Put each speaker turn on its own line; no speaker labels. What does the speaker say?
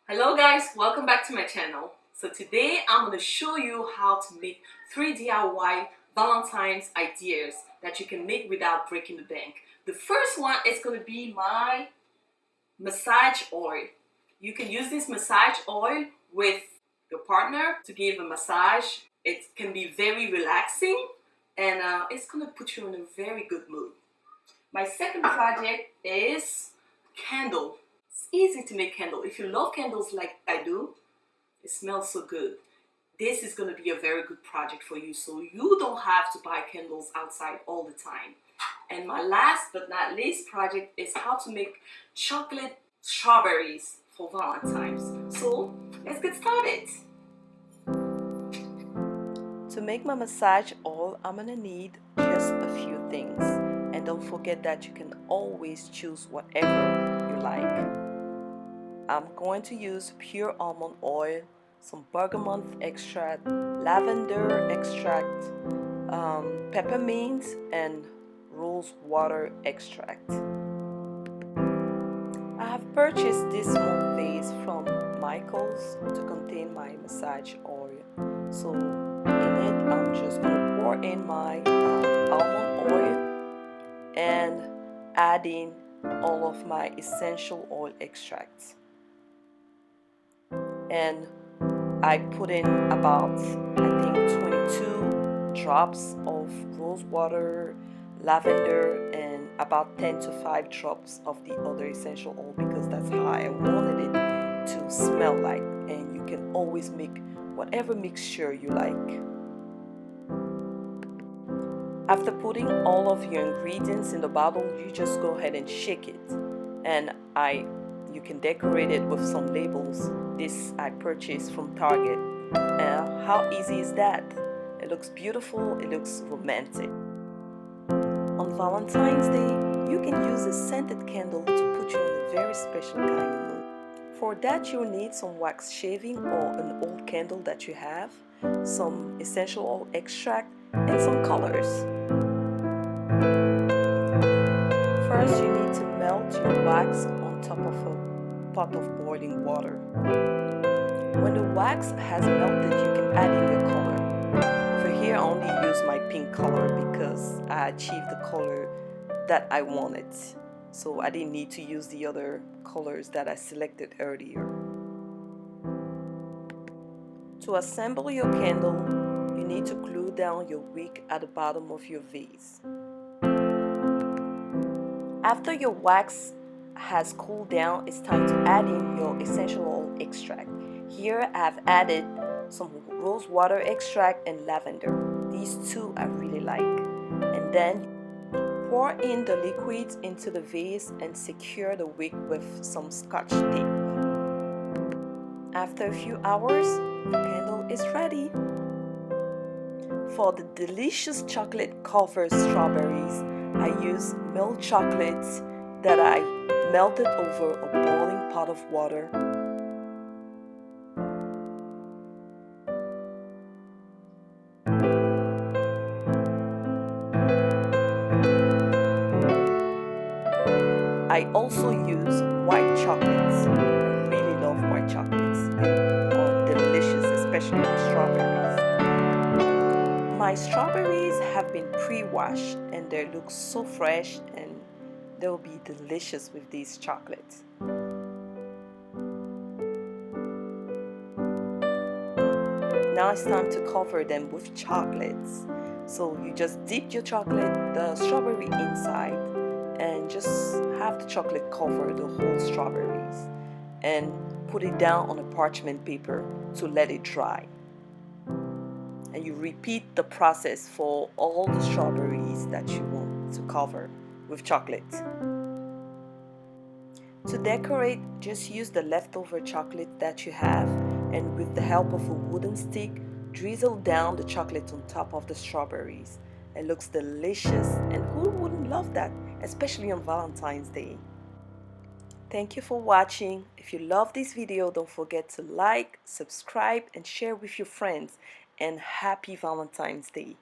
Hello guys, welcome back to my channel. So today I'm going to show you how to make 3 DIY Valentine's ideas that you can make without breaking the bank. The first one is going to be my massage oil. You can use this massage oil with your partner to give a massage. It can be very relaxing and it's going to put you in a very good mood. My second project is candle. It's easy to make candle. If you love candles like I do, it smells so good. This is going to be a very good project for you so you don't have to buy candles outside all the time. And my last but not least project is how to make chocolate strawberries for Valentine's. So let's get started. To make my massage oil, I'm gonna need just a few things. And don't forget that you can always choose whatever you like. I'm going to use pure almond oil, some bergamot extract, lavender extract, peppermint, and rose water extract. I have purchased this small vase from Michael's to contain my massage oil. So in it, I'm just going to pour in my almond oil and add in all of my essential oil extracts. And I put in about, I think, 22 drops of rose water, lavender, and about 10 to 5 drops of the other essential oil because that's how I wanted it to smell like. And you can always make whatever mixture you like. After putting all of your ingredients in the bottle, you just go ahead and shake it. And you can decorate it with some labels. This I purchased from Target. How easy is that? It looks beautiful, it looks romantic. On Valentine's Day, you can use a scented candle to put you in a very special kind of mood. For that, you'll need some wax shaving or an old candle that you have, some essential oil extract, and some colors. First, you need to melt your wax on top of a pot of boiling water. When the wax has melted, you can add in your color. For here, I only use my pink color because I achieved the color that I wanted. So I didn't need to use the other colors that I selected earlier. To assemble your candle, you need to glue down your wick at the bottom of your vase. After your wax has cooled down, it's time to add in your essential oil extract. Here I've added some rose water extract and lavender. These two I really like. And then pour in the liquids into the vase and secure the wick with some scotch tape. After a few hours, the candle is ready. For the delicious chocolate covered strawberries, I use milk chocolate that I melted over a boiling pot of water. I also use white chocolates. I really love white chocolates. They are delicious, especially with strawberries. My strawberries have been pre-washed and they look so fresh and they'll be delicious with these chocolates. Now it's time to cover them with chocolates. So you just dip your the strawberry inside and just have the chocolate cover the whole strawberries and put it down on a parchment paper to let it dry. And you repeat the process for all the strawberries that you want to cover with chocolate. To decorate, just use the leftover chocolate that you have and with the help of a wooden stick, drizzle down the chocolate on top of the strawberries. It looks delicious and who wouldn't love that, especially on Valentine's Day. Thank you for watching. If you love this video, don't forget to like, subscribe, and share with your friends. And happy Valentine's Day.